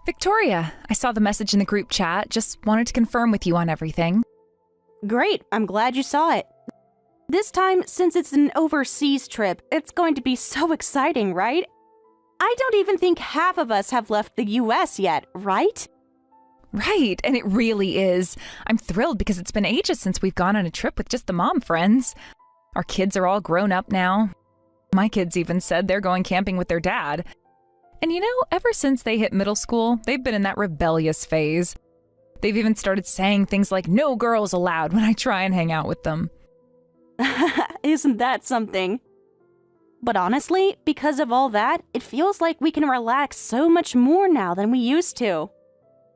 Victoria, I saw the message in the group chat. Just wanted to confirm with you on everything. Great, I'm glad you saw it. This time, since it's an overseas trip, it's going to be so exciting, right? I don't even think half of us have left the US yet, right? Right, and it really is. I'm thrilled because it's been ages since we've gone on a trip with just the mom friends. Our kids are all grown up now. My kids even said they're going camping with their dad. And you know, ever since they hit middle school, they've been in that rebellious phase. They've even started saying things like, "No girls allowed," when I try and hang out with them. Isn't that something? But honestly, because of all that, it feels like we can relax so much more now than we used to.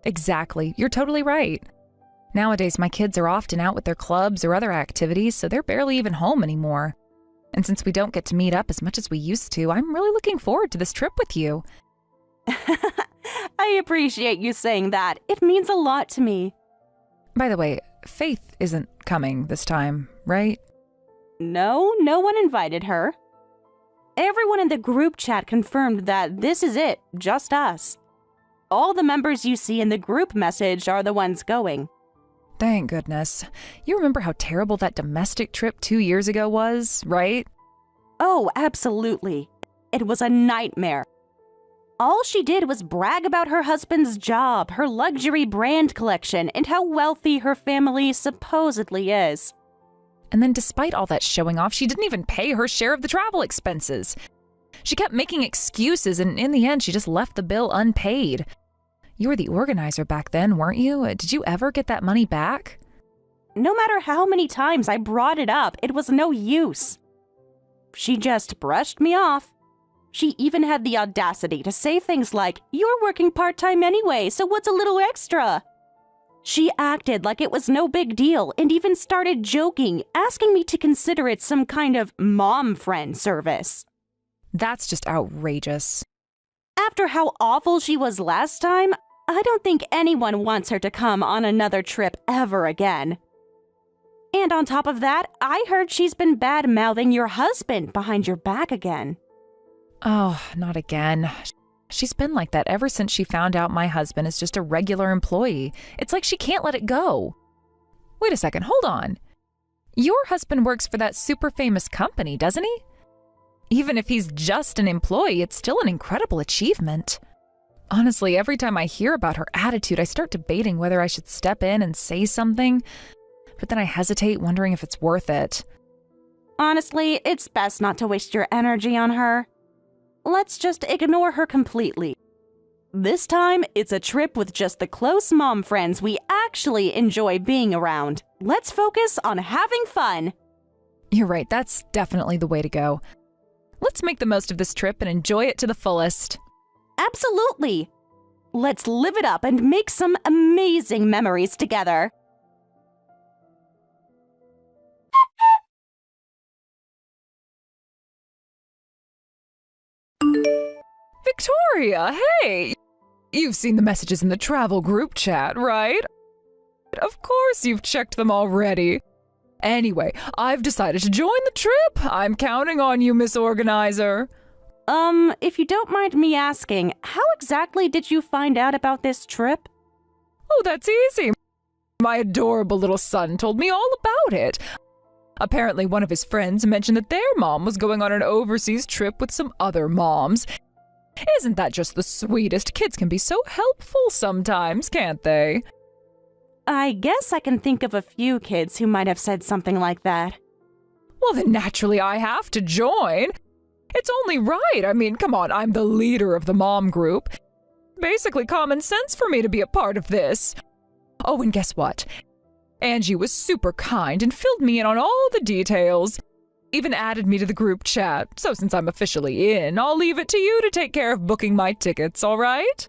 Exactly. You're totally right. Nowadays, my kids are often out with their clubs or other activities, so they're barely even home anymore. And since we don't get to meet up as much as we used to, I'm really looking forward to this trip with you. I appreciate you saying that. It means a lot to me. By the way, Faith isn't coming this time, right? No one invited her. Everyone in the group chat confirmed that this is it, just us. All the members you see in the group message are the ones going. Thank goodness. You remember how terrible that domestic trip 2 years ago was, right? Oh, absolutely. It was a nightmare. All she did was brag about her husband's job, her luxury brand collection, and how wealthy her family supposedly is. And then despite all that showing off, she didn't even pay her share of the travel expenses. She kept making excuses, and in the end, she just left the bill unpaid. You were the organizer back then, weren't you? Did you ever get that money back? No matter how many times I brought it up, it was no use. She just brushed me off. She even had the audacity to say things like, "You're working part-time anyway, so what's a little extra?" She acted like it was no big deal and even started joking, asking me to consider it some kind of mom friend service. That's just outrageous. After how awful she was last time, I don't think anyone wants her to come on another trip ever again. And on top of that, I heard she's been bad-mouthing your husband behind your back again. Oh, not again. She's been like that ever since she found out my husband is just a regular employee. It's like she can't let it go. Wait a second, hold on. Your husband works for that super famous company, doesn't he? Even if he's just an employee, it's still an incredible achievement. Honestly, every time I hear about her attitude, I start debating whether I should step in and say something, but then I hesitate, wondering if it's worth it. Honestly, it's best not to waste your energy on her. Let's just ignore her completely. This time, it's a trip with just the close mom friends we actually enjoy being around. Let's focus on having fun. You're right, that's definitely the way to go. Let's make the most of this trip and enjoy it to the fullest. Absolutely. Let's live it up and make some amazing memories together. Victoria, hey! You've seen the messages in the travel group chat, right? Of course you've checked them already. Anyway, I've decided to join the trip. I'm counting on you, Miss Organizer. If you don't mind me asking, how exactly did you find out about this trip? Oh, that's easy. My adorable little son told me all about it. Apparently, one of his friends mentioned that their mom was going on an overseas trip with some other moms. Isn't that just the sweetest? Kids can be so helpful sometimes, can't they? I guess I can think of a few kids who might have said something like that. Well, then naturally I have to join. It's only right. I mean, come on, I'm the leader of the mom group. Basically common sense for me to be a part of this. Oh, and guess what? Angie was super kind and filled me in on all the details. Even added me to the group chat. So since I'm officially in, I'll leave it to you to take care of booking my tickets, all right?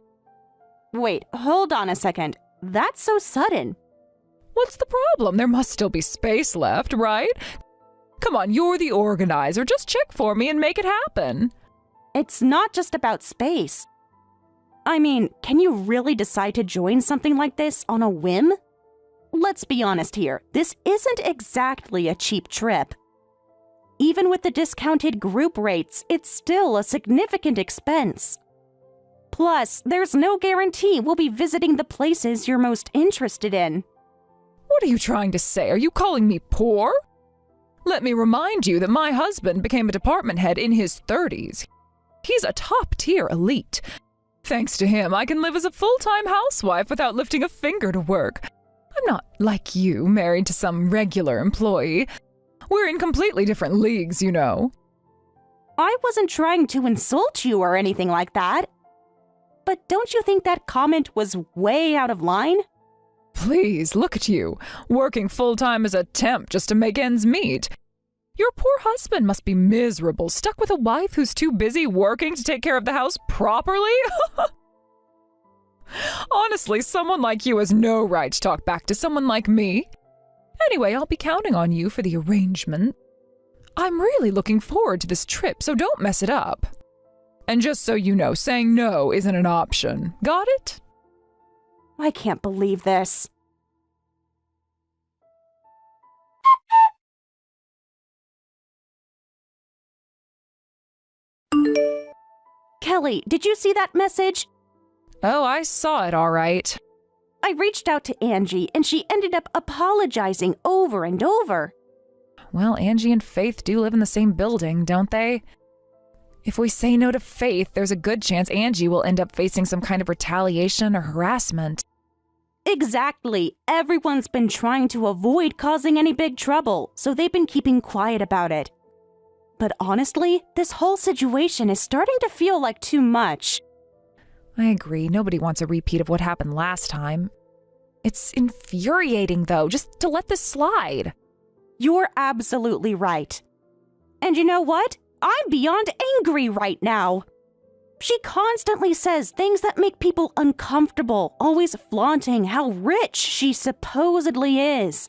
Wait, hold on a second. That's so sudden. What's the problem? There must still be space left, right? Come on, you're the organizer. Just check for me and make it happen. It's not just about space. I mean, can you really decide to join something like this on a whim? Let's be honest here. This isn't exactly a cheap trip. Even with the discounted group rates, it's still a significant expense. Plus, there's no guarantee we'll be visiting the places you're most interested in. What are you trying to say? Are you calling me poor? Let me remind you that my husband became a department head in his 30s. He's a top-tier elite. Thanks to him, I can live as a full-time housewife without lifting a finger to work. I'm not like you, married to some regular employee. We're in completely different leagues, you know. I wasn't trying to insult you or anything like that. But don't you think that comment was way out of line? Please, look at you, working full-time as a temp just to make ends meet. Your poor husband must be miserable, stuck with a wife who's too busy working to take care of the house properly? Honestly, someone like you has no right to talk back to someone like me. Anyway, I'll be counting on you for the arrangement. I'm really looking forward to this trip, so don't mess it up. And just so you know, saying no isn't an option. Got it? I can't believe this. Kelly, did you see that message? Oh, I saw it all right. I reached out to Angie, and she ended up apologizing over and over. Well, Angie and Faith do live in the same building, don't they? If we say no to Faith, there's a good chance Angie will end up facing some kind of retaliation or harassment. Exactly. Everyone's been trying to avoid causing any big trouble, so they've been keeping quiet about it. But honestly, this whole situation is starting to feel like too much. I agree. Nobody wants a repeat of what happened last time. It's infuriating, though, just to let this slide. You're absolutely right. And you know what? I'm beyond angry right now. She constantly says things that make people uncomfortable, always flaunting how rich she supposedly is.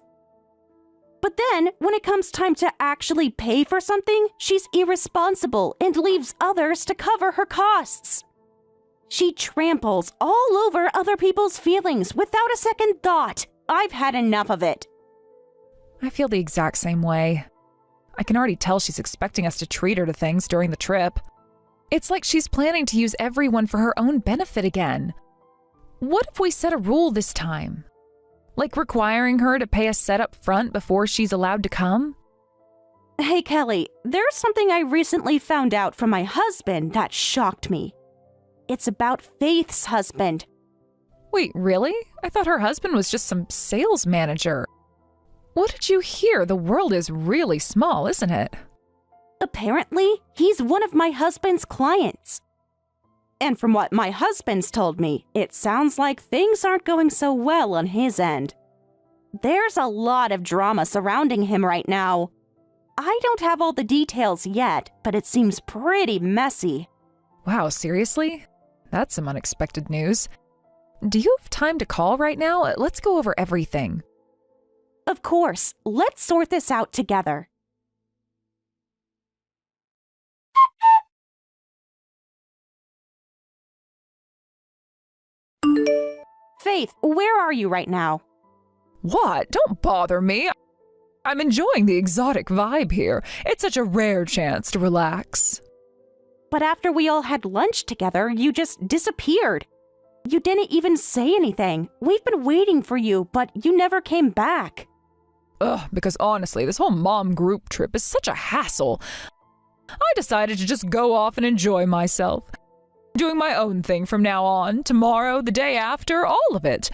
But then, when it comes time to actually pay for something, she's irresponsible and leaves others to cover her costs. She tramples all over other people's feelings without a second thought. I've had enough of it. I feel the exact same way. I can already tell she's expecting us to treat her to things during the trip. It's like she's planning to use everyone for her own benefit again. What if we set a rule this time? Like requiring her to pay a set up front before she's allowed to come? Hey, Kelly, there's something I recently found out from my husband that shocked me. It's about Faith's husband. Wait, really? I thought her husband was just some sales manager. What did you hear? The world is really small, isn't it? Apparently, he's one of my husband's clients. And from what my husband's told me, it sounds like things aren't going so well on his end. There's a lot of drama surrounding him right now. I don't have all the details yet, but it seems pretty messy. Wow, seriously? That's some unexpected news. Do you have time to call right now? Let's go over everything. Of course, let's sort this out together. Faith, where are you right now? What? Don't bother me. I'm enjoying the exotic vibe here. It's such a rare chance to relax. But after we all had lunch together, you just disappeared. You didn't even say anything. We've been waiting for you, but you never came back. Ugh, because honestly, this whole mom group trip is such a hassle. I decided to just go off and enjoy myself. Doing my own thing from now on, tomorrow, the day after, all of it.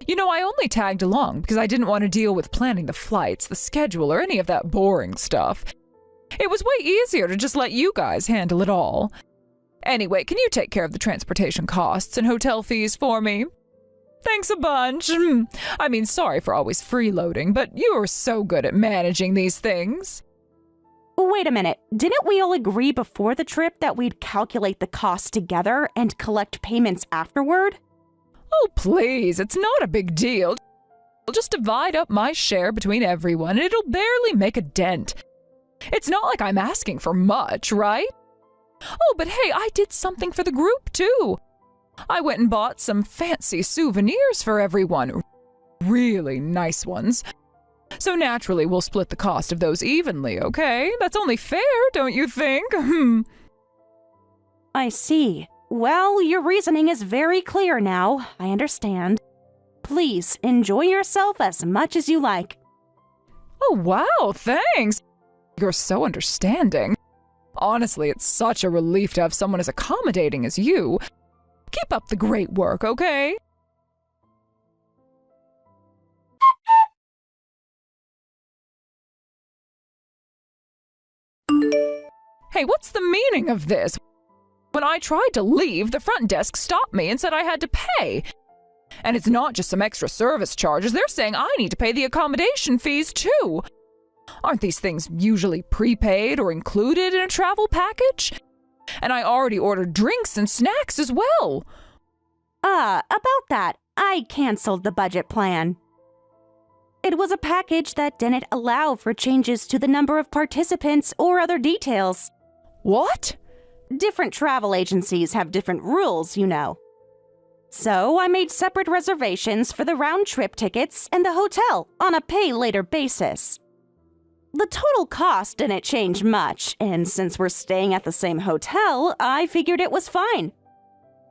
You know, I only tagged along because I didn't want to deal with planning the flights, the schedule, or any of that boring stuff. It was way easier to just let you guys handle it all. Anyway, can you take care of the transportation costs and hotel fees for me? Thanks a bunch. I mean, sorry for always freeloading, but you are so good at managing these things. Wait a minute. Didn't we all agree before the trip that we'd calculate the costs together and collect payments afterward? Oh, please, it's not a big deal. I'll just divide up my share between everyone, and it'll barely make a dent. It's not like I'm asking for much, right? Oh, but hey, I did something for the group, too. I went and bought some fancy souvenirs for everyone. Really nice ones. So naturally, we'll split the cost of those evenly, okay? That's only fair, don't you think? I see. Well, your reasoning is very clear now. I understand. Please enjoy yourself as much as you like. Oh, wow, thanks. You're so understanding. Honestly, it's such a relief to have someone as accommodating as you. Keep up the great work, okay? Hey, what's the meaning of this? When I tried to leave, the front desk stopped me and said I had to pay. And it's not just some extra service charges. They're saying I need to pay the accommodation fees too. Aren't these things usually prepaid or included in a travel package? And I already ordered drinks and snacks as well. About that, I canceled the budget plan. It was a package that didn't allow for changes to the number of participants or other details. What? Different travel agencies have different rules, you know. So I made separate reservations for the round-trip tickets and the hotel on a pay-later basis. The total cost didn't change much, and since we're staying at the same hotel, I figured it was fine.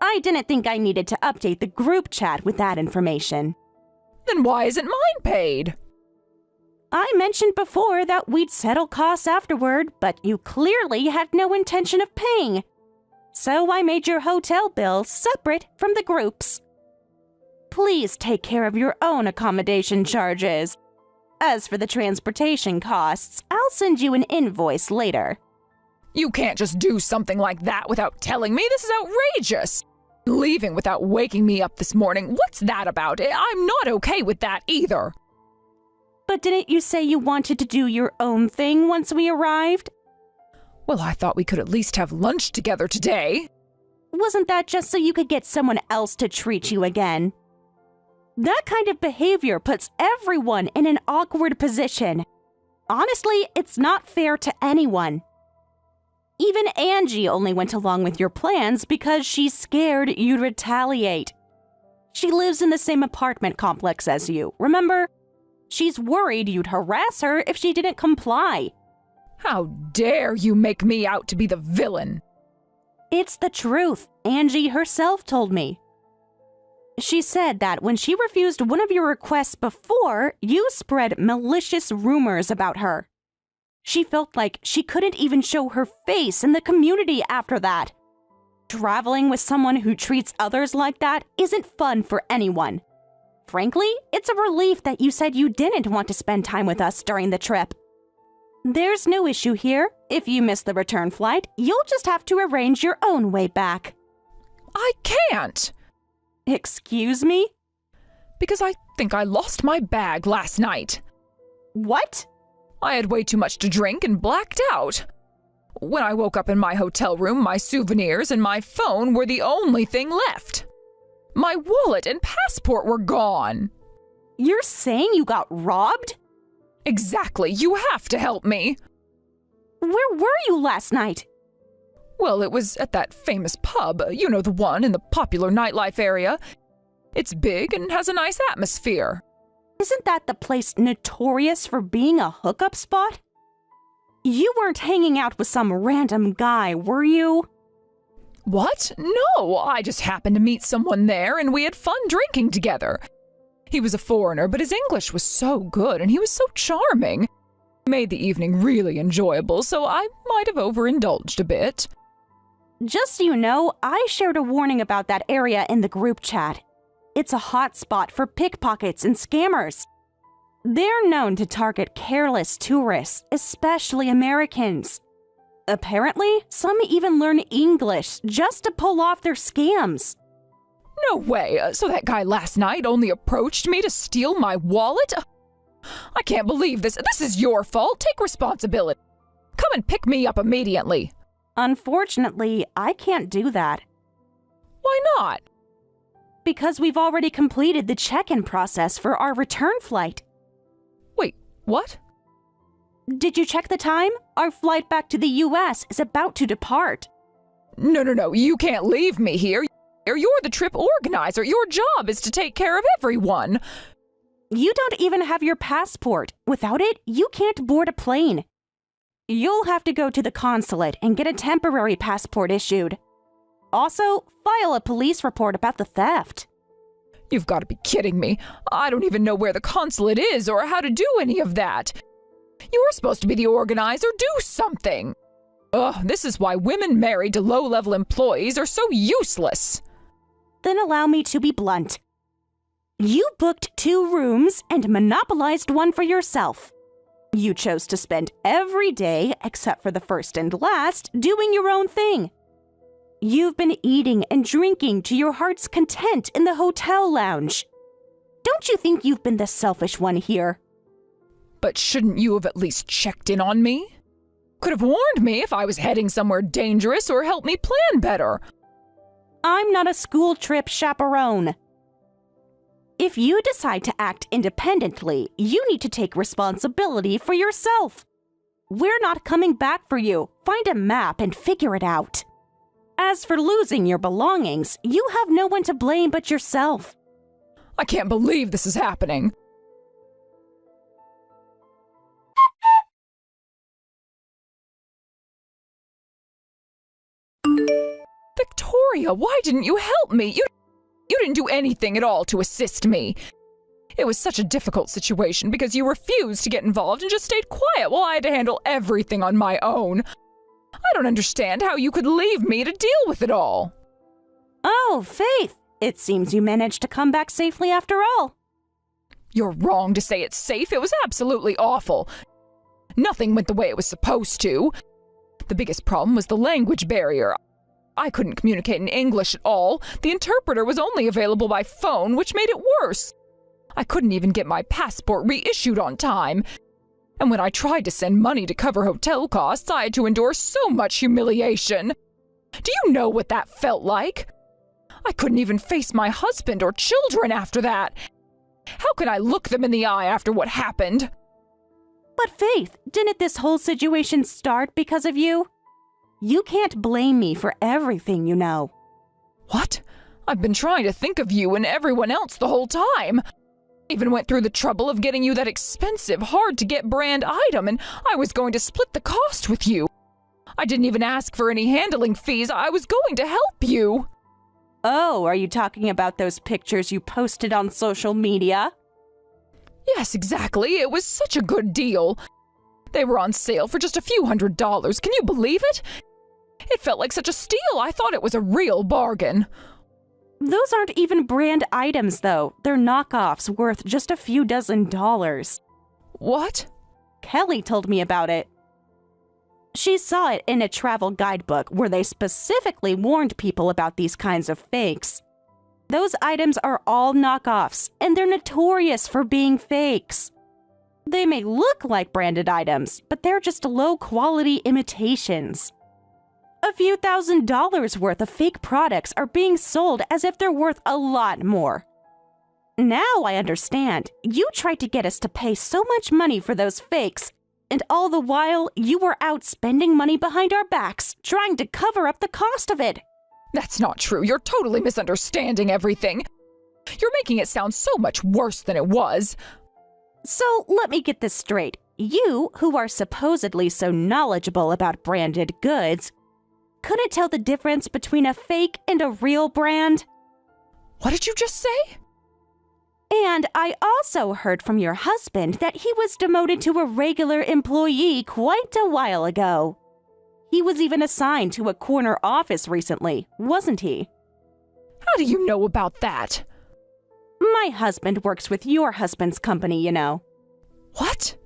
I didn't think I needed to update the group chat with that information. Then why isn't mine paid? I mentioned before that we'd settle costs afterward, but you clearly had no intention of paying. So I made your hotel bill separate from the group's. Please take care of your own accommodation charges. As for the transportation costs, I'll send you an invoice later. You can't just do something like that without telling me. This is outrageous. Leaving without waking me up this morning, what's that about? I'm not okay with that either. But didn't you say you wanted to do your own thing once we arrived? Well, I thought we could at least have lunch together today. Wasn't that just so you could get someone else to treat you again? That kind of behavior puts everyone in an awkward position. Honestly, it's not fair to anyone. Even Angie only went along with your plans because she's scared you'd retaliate. She lives in the same apartment complex as you, remember? She's worried you'd harass her if she didn't comply. How dare you make me out to be the villain? It's the truth. Angie herself told me. She said that when she refused one of your requests before, you spread malicious rumors about her. She felt like she couldn't even show her face in the community after that. Traveling with someone who treats others like that isn't fun for anyone. Frankly, it's a relief that you said you didn't want to spend time with us during the trip. There's no issue here. If you miss the return flight, you'll just have to arrange your own way back. I can't. Excuse me? Because I think I lost my bag last night. What? I had way too much to drink and blacked out. When I woke up in my hotel room, my souvenirs and my phone were the only thing left. My wallet and passport were gone. You're saying you got robbed? Exactly. You have to help me. Where were you last night? Well, it was at that famous pub. You know, the one in the popular nightlife area. It's big and has a nice atmosphere. Isn't that the place notorious for being a hookup spot? You weren't hanging out with some random guy, were you? What? No, I just happened to meet someone there and we had fun drinking together. He was a foreigner, but his English was so good and he was so charming. Made the evening really enjoyable, so I might have overindulged a bit. Just so you know, I shared a warning about that area in the group chat. It's a hot spot for pickpockets and scammers. They're known to target careless tourists, especially Americans. Apparently, some even learn English just to pull off their scams. No way. So that guy last night only approached me to steal my wallet? I can't believe this. This is your fault. Take responsibility. Come and pick me up immediately. Unfortunately, I can't do that. Why not? Because we've already completed the check-in process for our return flight. Wait, what? Did you check the time? Our flight back to the U.S. is about to depart. No. You can't leave me here. You're the trip organizer. Your job is to take care of everyone. You don't even have your passport. Without it, you can't board a plane. You'll have to go to the consulate and get a temporary passport issued. Also, file a police report about the theft. You've got to be kidding me. I don't even know where the consulate is or how to do any of that. You were supposed to be the organizer. Do something. Ugh, this is why women married to low-level employees are so useless. Then allow me to be blunt. You booked 2 rooms and monopolized one for yourself. You chose to spend every day, except for the first and last, doing your own thing. You've been eating and drinking to your heart's content in the hotel lounge. Don't you think you've been the selfish one here? But shouldn't you have at least checked in on me? Could have warned me if I was heading somewhere dangerous or helped me plan better. I'm not a school trip chaperone. If you decide to act independently, you need to take responsibility for yourself. We're not coming back for you. Find a map and figure it out. As for losing your belongings, you have no one to blame but yourself. I can't believe this is happening. Victoria, why didn't you help me? You didn't do anything at all to assist me. It was such a difficult situation because you refused to get involved and just stayed quiet while I had to handle everything on my own. I don't understand how you could leave me to deal with it all. Oh, Faith, it seems you managed to come back safely after all. You're wrong to say it's safe. It was absolutely awful. Nothing went the way it was supposed to. The biggest problem was the language barrier. I couldn't communicate in English at all. The interpreter was only available by phone, which made it worse. I couldn't even get my passport reissued on time. And when I tried to send money to cover hotel costs, I had to endure so much humiliation. Do you know what that felt like? I couldn't even face my husband or children after that. How could I look them in the eye after what happened? But Faith, didn't this whole situation start because of you? You can't blame me for everything, you know. What? I've been trying to think of you and everyone else the whole time. Even went through the trouble of getting you that expensive, hard-to-get brand item, and I was going to split the cost with you. I didn't even ask for any handling fees. I was going to help you. Oh, are you talking about those pictures you posted on social media? Yes, exactly. It was such a good deal. They were on sale for just a few $100s. Can you believe it? It felt like such a steal. I thought it was a real bargain. Those aren't even brand items, though. They're knockoffs worth just a few $dozen. What? Kelly told me about it. She saw it in a travel guidebook where they specifically warned people about these kinds of fakes. Those items are all knockoffs, and they're notorious for being fakes. They may look like branded items, but they're just low-quality imitations. A few $1,000s worth of fake products are being sold as if they're worth a lot more. Now I understand. You tried to get us to pay so much money for those fakes, and all the while you were out spending money behind our backs, trying to cover up the cost of it. That's not true. You're totally misunderstanding everything. You're making it sound so much worse than it was. So let me get this straight. You, who are supposedly so knowledgeable about branded goods, couldn't tell the difference between a fake and a real brand? What did you just say? And I also heard from your husband that he was demoted to a regular employee quite a while ago. He was even assigned to a corner office recently, wasn't he? How do you know about that? My husband works with your husband's company, you know. What?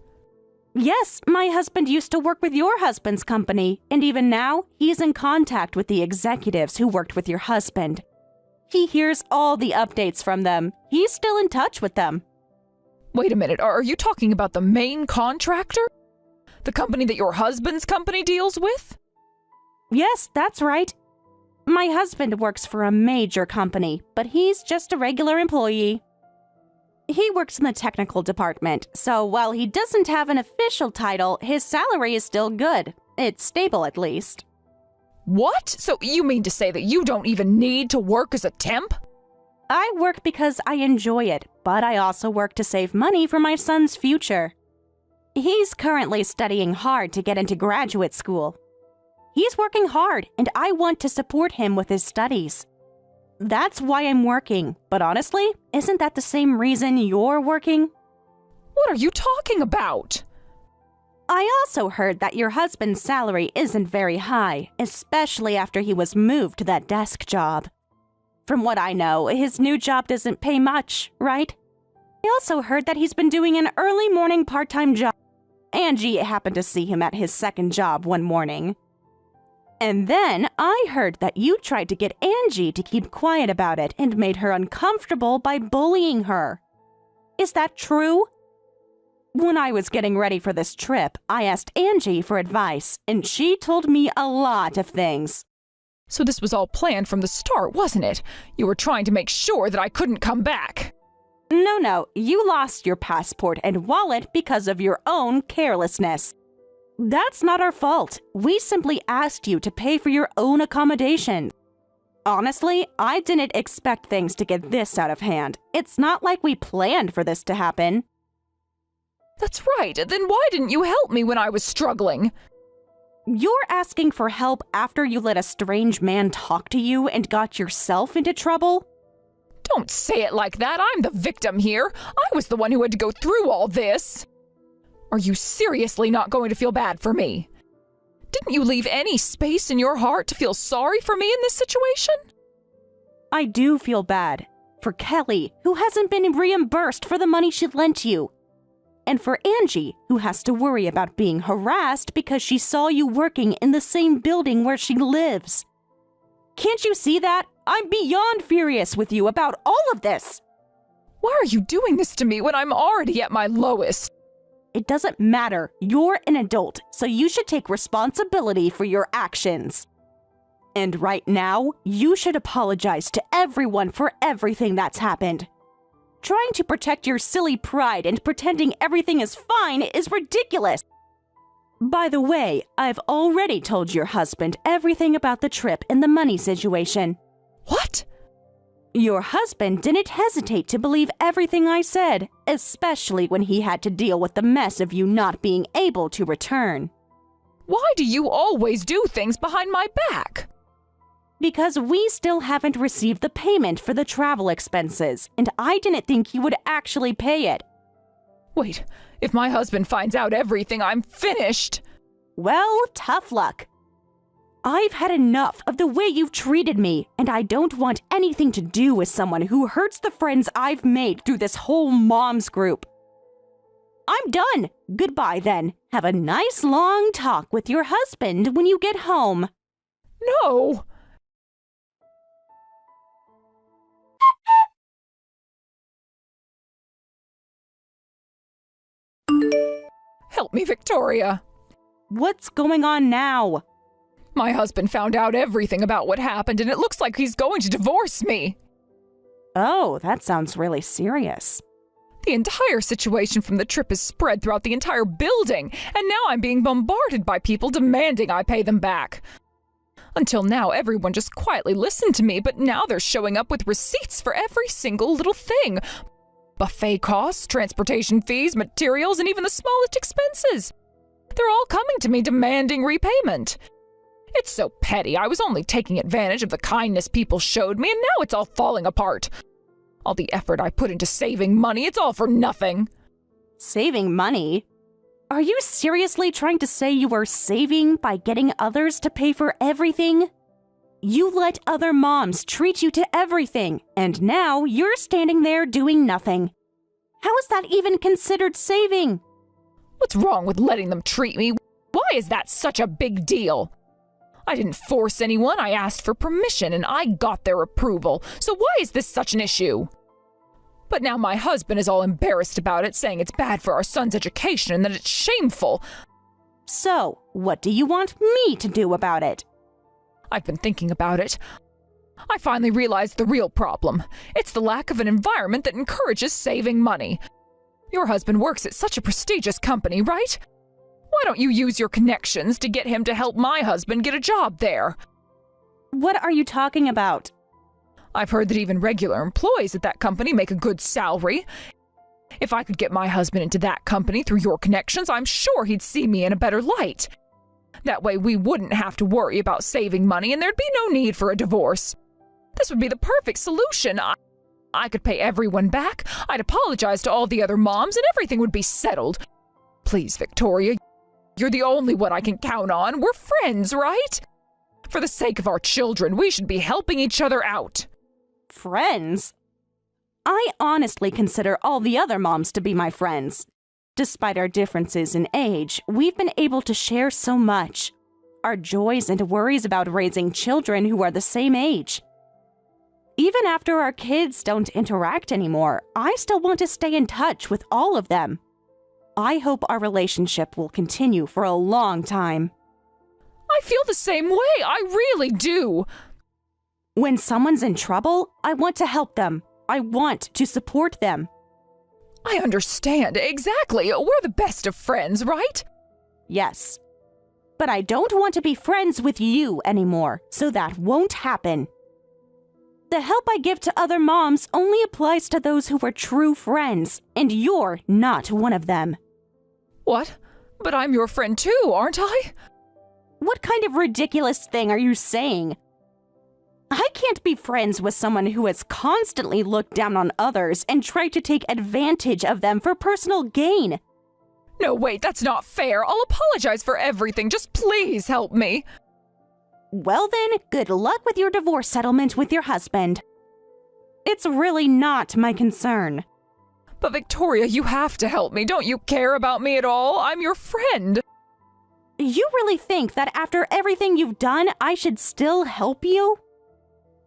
Yes, my husband used to work with your husband's company, and even now, he's in contact with the executives who worked with your husband. He hears all the updates from them. He's still in touch with them. Wait a minute, are you talking about the main contractor? The company that your husband's company deals with? Yes, that's right. My husband works for a major company, but he's just a regular employee. He works in the technical department, so while he doesn't have an official title, his salary is still good. It's stable, at least. What? So you mean to say that you don't even need to work as a temp? I work because I enjoy it, but I also work to save money for my son's future. He's currently studying hard to get into graduate school. He's working hard, and I want to support him with his studies. That's why I'm working. But honestly, isn't that the same reason you're working? What are you talking about? I also heard that your husband's salary isn't very high, especially after he was moved to that desk job. From what I know, his new job doesn't pay much, right? I also heard that he's been doing an early morning part-time job. Angie happened to see him at his second job one morning. And then I heard that you tried to get Angie to keep quiet about it and made her uncomfortable by bullying her. Is that true? When I was getting ready for this trip, I asked Angie for advice, and she told me a lot of things. So this was all planned from the start, wasn't it? You were trying to make sure that I couldn't come back. No, you lost your passport and wallet because of your own carelessness. That's not our fault. We simply asked you to pay for your own accommodation. Honestly, I didn't expect things to get this out of hand. It's not like we planned for this to happen. That's right. Then why didn't you help me when I was struggling? You're asking for help after you let a strange man talk to you and got yourself into trouble? Don't say it like that. I'm the victim here. I was the one who had to go through all this. Are you seriously not going to feel bad for me? Didn't you leave any space in your heart to feel sorry for me in this situation? I do feel bad for Kelly, who hasn't been reimbursed for the money she lent you. And for Angie, who has to worry about being harassed because she saw you working in the same building where she lives. Can't you see that? I'm beyond furious with you about all of this. Why are you doing this to me when I'm already at my lowest? It doesn't matter. You're an adult, so you should take responsibility for your actions. And right now, you should apologize to everyone for everything that's happened. Trying to protect your silly pride and pretending everything is fine is ridiculous. By the way, I've already told your husband everything about the trip and the money situation. What? Your husband didn't hesitate to believe everything I said, especially when he had to deal with the mess of you not being able to return. Why do you always do things behind my back? Because we still haven't received the payment for the travel expenses, and I didn't think you would actually pay it. Wait, if my husband finds out everything, I'm finished. Well, tough luck. I've had enough of the way you've treated me, and I don't want anything to do with someone who hurts the friends I've made through this whole moms group. I'm done. Goodbye, then. Have a nice long talk with your husband when you get home. No! Help me, Victoria. What's going on now? My husband found out everything about what happened, and it looks like he's going to divorce me. Oh, that sounds really serious. The entire situation from the trip is spread throughout the entire building, and now I'm being bombarded by people demanding I pay them back. Until now, everyone just quietly listened to me, but now they're showing up with receipts for every single little thing. Buffet costs, transportation fees, materials, and even the smallest expenses. They're all coming to me demanding repayment. It's so petty. I was only taking advantage of the kindness people showed me, and now it's all falling apart. All the effort I put into saving money, it's all for nothing. Saving money? Are you seriously trying to say you are saving by getting others to pay for everything? You let other moms treat you to everything, and now you're standing there doing nothing. How is that even considered saving? What's wrong with letting them treat me? Why is that such a big deal? I didn't force anyone. I asked for permission, and I got their approval. So why is this such an issue? But now my husband is all embarrassed about it, saying it's bad for our son's education and that it's shameful. So, what do you want me to do about it? I've been thinking about it. I finally realized the real problem. It's the lack of an environment that encourages saving money. Your husband works at such a prestigious company, right? Why don't you use your connections to get him to help my husband get a job there? What are you talking about? I've heard that even regular employees at that company make a good salary. If I could get my husband into that company through your connections, I'm sure he'd see me in a better light. That way we wouldn't have to worry about saving money and there'd be no need for a divorce. This would be the perfect solution. I could pay everyone back, I'd apologize to all the other moms, and everything would be settled. Please, Victoria, you're the only one I can count on. We're friends, right? For the sake of our children, we should be helping each other out. Friends? I honestly consider all the other moms to be my friends. Despite our differences in age, we've been able to share so much. Our joys and worries about raising children who are the same age. Even after our kids don't interact anymore, I still want to stay in touch with all of them. I hope our relationship will continue for a long time. I feel the same way, I really do. When someone's in trouble, I want to help them. I want to support them. I understand, exactly. We're the best of friends, right? Yes. But I don't want to be friends with you anymore, so that won't happen. The help I give to other moms only applies to those who are true friends, and you're not one of them. What? But I'm your friend too, aren't I? What kind of ridiculous thing are you saying? I can't be friends with someone who has constantly looked down on others and tried to take advantage of them for personal gain. No, wait, that's not fair. I'll apologize for everything. Just please help me. Well then, good luck with your divorce settlement with your husband. It's really not my concern. But Victoria, you have to help me. Don't you care about me at all? I'm your friend. You really think that after everything you've done, I should still help you?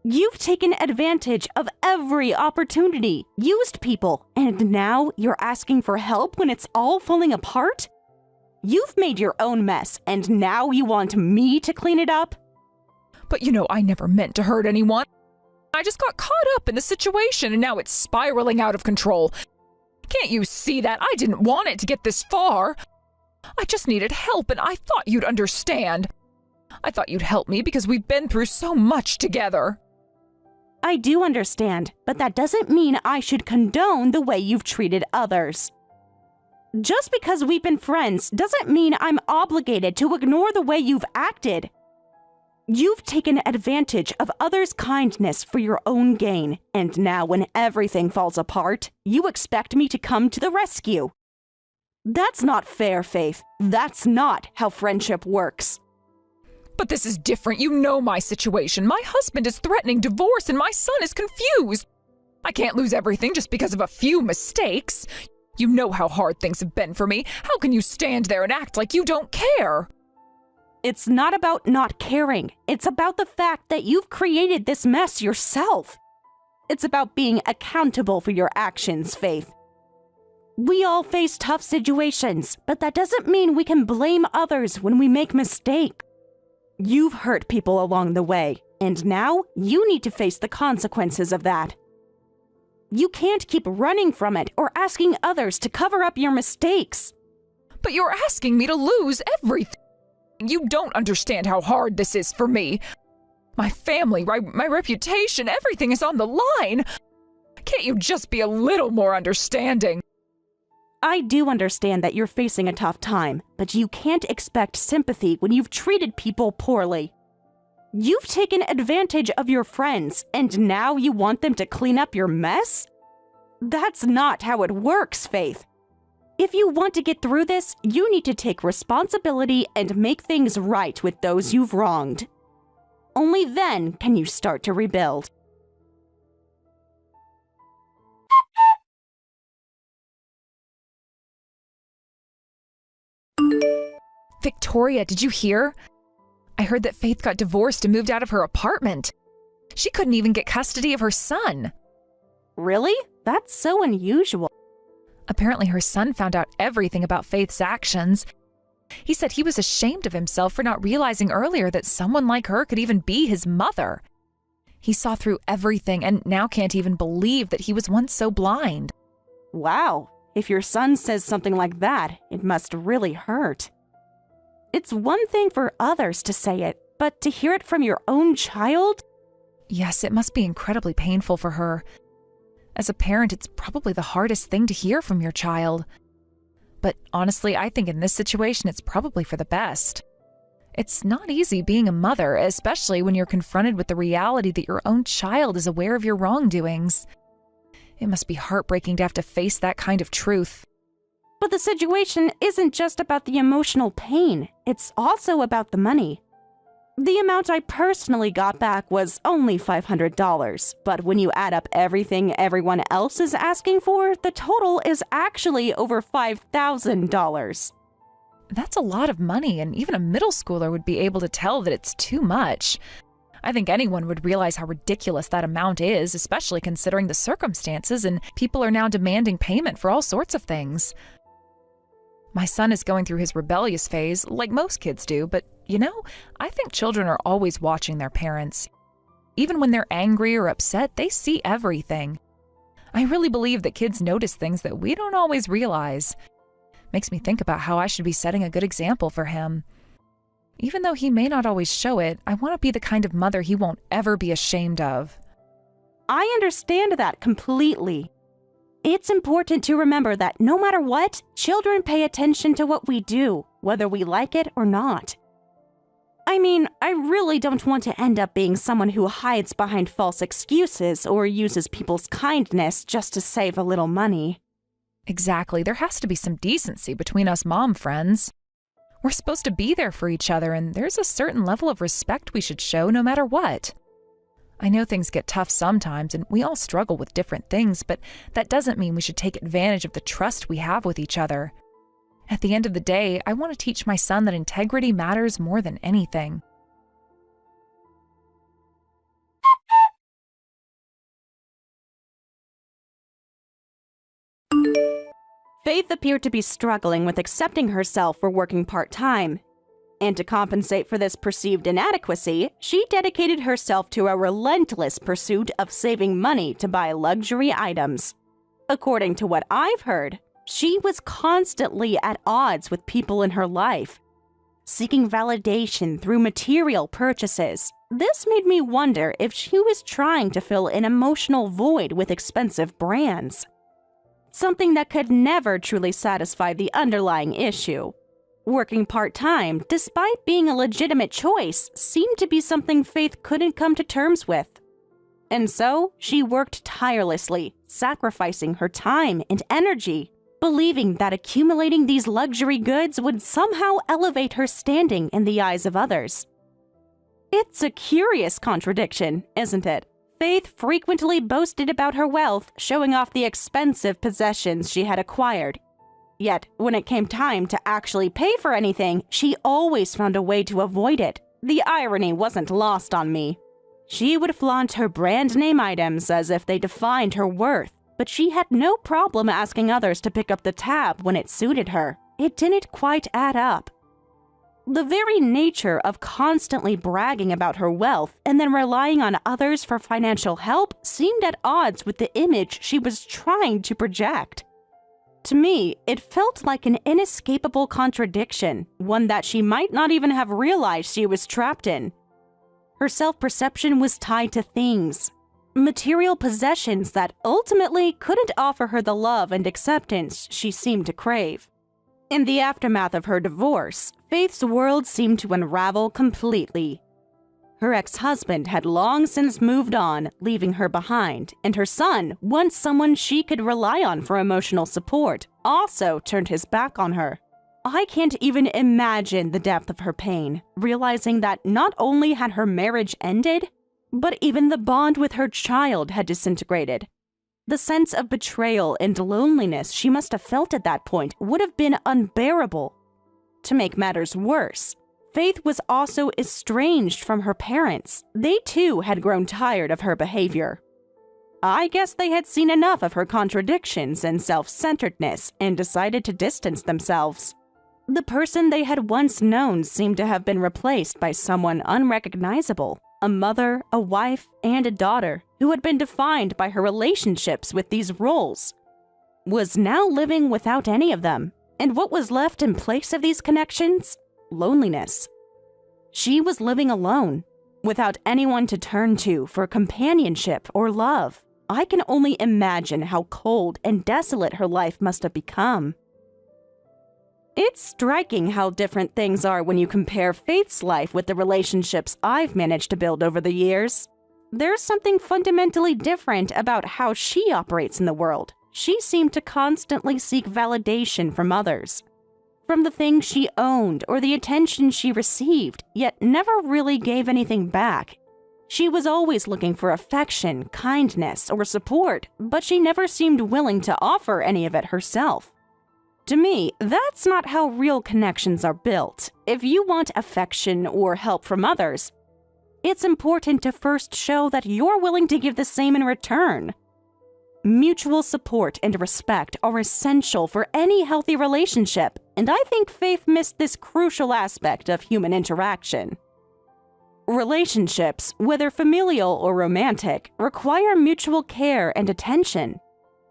You've taken advantage of every opportunity, used people, and now you're asking for help when it's all falling apart? You've made your own mess, and now you want me to clean it up? But you know, I never meant to hurt anyone. I just got caught up in the situation, and now it's spiraling out of control. Can't you see that? I didn't want it to get this far. I just needed help, and I thought you'd understand. I thought you'd help me because we've been through so much together. I do understand, but that doesn't mean I should condone the way you've treated others. Just because we've been friends doesn't mean I'm obligated to ignore the way you've acted. You've taken advantage of others' kindness for your own gain, and now when everything falls apart, you expect me to come to the rescue. That's not fair, Faith. That's not how friendship works. But this is different. You know my situation. My husband is threatening divorce and my son is confused. I can't lose everything just because of a few mistakes. You know how hard things have been for me. How can you stand there and act like you don't care? It's not about not caring. It's about the fact that you've created this mess yourself. It's about being accountable for your actions, Faith. We all face tough situations, but that doesn't mean we can blame others when we make mistakes. You've hurt people along the way, and now you need to face the consequences of that. You can't keep running from it or asking others to cover up your mistakes. But you're asking me to lose everything. You don't understand how hard this is for me. My family, my reputation, everything is on the line. Can't you just be a little more understanding? I do understand that you're facing a tough time, but you can't expect sympathy when you've treated people poorly. You've taken advantage of your friends, and now you want them to clean up your mess? That's not how it works, Faith. If you want to get through this, you need to take responsibility and make things right with those you've wronged. Only then can you start to rebuild. Victoria, did you hear? I heard that Faith got divorced and moved out of her apartment. She couldn't even get custody of her son. Really? That's so unusual. Apparently her son found out everything about Faith's actions. He said he was ashamed of himself for not realizing earlier that someone like her could even be his mother. He saw through everything and now can't even believe that he was once so blind. Wow, if your son says something like that, it must really hurt. It's one thing for others to say it, but to hear it from your own child? Yes, it must be incredibly painful for her. As a parent, it's probably the hardest thing to hear from your child. But honestly, I think in this situation, it's probably for the best. It's not easy being a mother, especially when you're confronted with the reality that your own child is aware of your wrongdoings. It must be heartbreaking to have to face that kind of truth. But the situation isn't just about the emotional pain, it's also about the money. The amount I personally got back was only $500, but when you add up everything everyone else is asking for, the total is actually over $5,000. That's a lot of money, and even a middle schooler would be able to tell that it's too much. I think anyone would realize how ridiculous that amount is, especially considering the circumstances, and people are now demanding payment for all sorts of things. My son is going through his rebellious phase, like most kids do, but, I think children are always watching their parents. Even when they're angry or upset, they see everything. I really believe that kids notice things that we don't always realize. Makes me think about how I should be setting a good example for him. Even though he may not always show it, I want to be the kind of mother he won't ever be ashamed of. I understand that completely. It's important to remember that no matter what, children pay attention to what we do, whether we like it or not. I really don't want to end up being someone who hides behind false excuses or uses people's kindness just to save a little money. Exactly. There has to be some decency between us mom friends. We're supposed to be there for each other, and there's a certain level of respect we should show no matter what. I know things get tough sometimes, and we all struggle with different things, but that doesn't mean we should take advantage of the trust we have with each other. At the end of the day, I want to teach my son that integrity matters more than anything. Faith appeared to be struggling with accepting herself for working part-time. And to compensate for this perceived inadequacy, she dedicated herself to a relentless pursuit of saving money to buy luxury items. According to what I've heard, she was constantly at odds with people in her life, seeking validation through material purchases. This made me wonder if she was trying to fill an emotional void with expensive brands, something that could never truly satisfy the underlying issue. Working part-time, despite being a legitimate choice, seemed to be something Faith couldn't come to terms with. And so, she worked tirelessly, sacrificing her time and energy, believing that accumulating these luxury goods would somehow elevate her standing in the eyes of others. It's a curious contradiction, isn't it? Faith frequently boasted about her wealth, showing off the expensive possessions she had acquired. Yet, when it came time to actually pay for anything, she always found a way to avoid it. The irony wasn't lost on me. She would flaunt her brand name items as if they defined her worth, but she had no problem asking others to pick up the tab when it suited her. It didn't quite add up. The very nature of constantly bragging about her wealth and then relying on others for financial help seemed at odds with the image she was trying to project. To me, it felt like an inescapable contradiction, one that she might not even have realized she was trapped in. Her self-perception was tied to things, material possessions that ultimately couldn't offer her the love and acceptance she seemed to crave. In the aftermath of her divorce, Faith's world seemed to unravel completely. Her ex-husband had long since moved on, leaving her behind, and her son, once someone she could rely on for emotional support, also turned his back on her. I can't even imagine the depth of her pain, realizing that not only had her marriage ended, but even the bond with her child had disintegrated. The sense of betrayal and loneliness she must have felt at that point would have been unbearable. To make matters worse, Faith was also estranged from her parents. They too had grown tired of her behavior. I guess they had seen enough of her contradictions and self-centeredness and decided to distance themselves. The person they had once known seemed to have been replaced by someone unrecognizable, a mother, a wife, and a daughter who had been defined by her relationships with these roles, was now living without any of them. And what was left in place of these connections? Loneliness. She was living alone, without anyone to turn to for companionship or love. I can only imagine how cold and desolate her life must have become. It's striking how different things are when you compare Faith's life with the relationships I've managed to build over the years. There's something fundamentally different about how she operates in the world. She seemed to constantly seek validation from others, from the things she owned or the attention she received, yet never really gave anything back. She was always looking for affection, kindness, or support, but she never seemed willing to offer any of it herself. To me, that's not how real connections are built. If you want affection or help from others, it's important to first show that you're willing to give the same in return. Mutual support and respect are essential for any healthy relationship, and I think Faith missed this crucial aspect of human interaction. Relationships, whether familial or romantic, require mutual care and attention.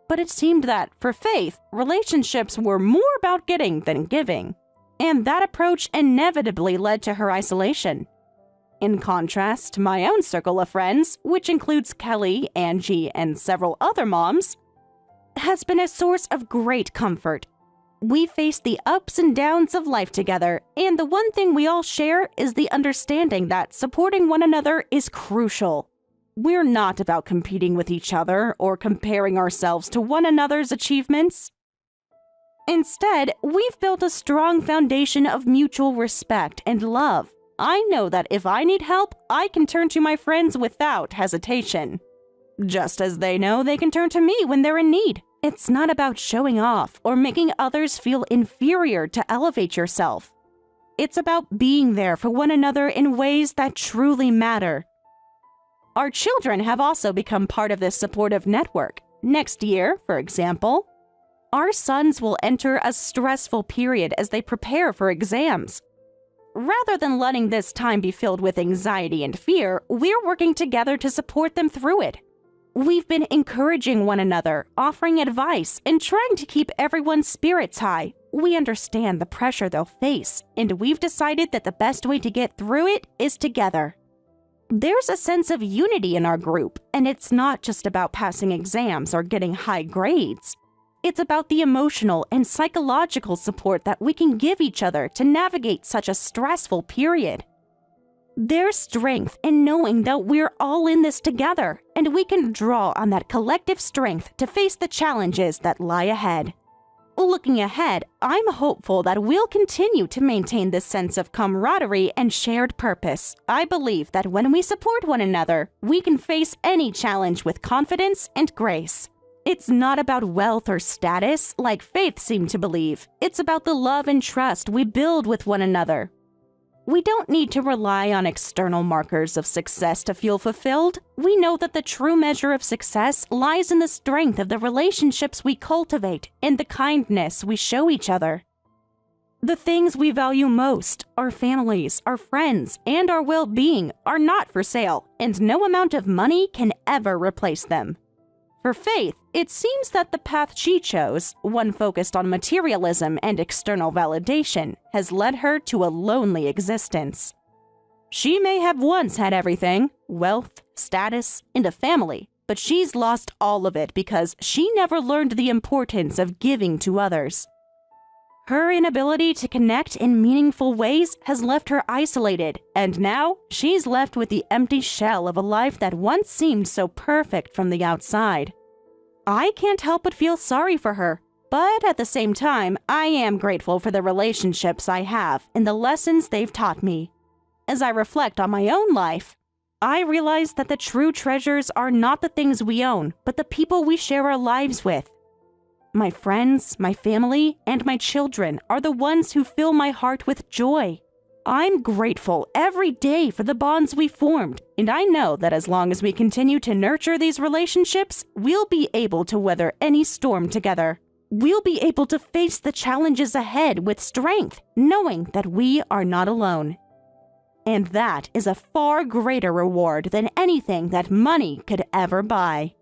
But it seemed that, for Faith, relationships were more about getting than giving, and that approach inevitably led to her isolation. In contrast, my own circle of friends, which includes Kelly, Angie, and several other moms, has been a source of great comfort. We face the ups and downs of life together, and the one thing we all share is the understanding that supporting one another is crucial. We're not about competing with each other or comparing ourselves to one another's achievements. Instead, we've built a strong foundation of mutual respect and love. I know that if I need help, I can turn to my friends without hesitation, just as they know they can turn to me when they're in need. It's not about showing off or making others feel inferior to elevate yourself. It's about being there for one another in ways that truly matter. Our children have also become part of this supportive network. Next year, for example, our sons will enter a stressful period as they prepare for exams. Rather than letting this time be filled with anxiety and fear, we're working together to support them through it. We've been encouraging one another, offering advice, and trying to keep everyone's spirits high. We understand the pressure they'll face, and we've decided that the best way to get through it is together. There's a sense of unity in our group, and it's not just about passing exams or getting high grades. It's about the emotional and psychological support that we can give each other to navigate such a stressful period. There's strength in knowing that we're all in this together, and we can draw on that collective strength to face the challenges that lie ahead. Looking ahead, I'm hopeful that we'll continue to maintain this sense of camaraderie and shared purpose. I believe that when we support one another, we can face any challenge with confidence and grace. It's not about wealth or status, like Faith seemed to believe. It's about the love and trust we build with one another. We don't need to rely on external markers of success to feel fulfilled. We know that the true measure of success lies in the strength of the relationships we cultivate and the kindness we show each other. The things we value most, our families, our friends, and our well-being, are not for sale, and no amount of money can ever replace them. For Faith, it seems that the path she chose, one focused on materialism and external validation, has led her to a lonely existence. She may have once had everything, wealth, status, and a family, but she's lost all of it because she never learned the importance of giving to others. Her inability to connect in meaningful ways has left her isolated, and now she's left with the empty shell of a life that once seemed so perfect from the outside. I can't help but feel sorry for her, but at the same time, I am grateful for the relationships I have and the lessons they've taught me. As I reflect on my own life, I realize that the true treasures are not the things we own, but the people we share our lives with. My friends, my family, and my children are the ones who fill my heart with joy. I'm grateful every day for the bonds we formed, and I know that as long as we continue to nurture these relationships, we'll be able to weather any storm together. We'll be able to face the challenges ahead with strength, knowing that we are not alone. And that is a far greater reward than anything that money could ever buy.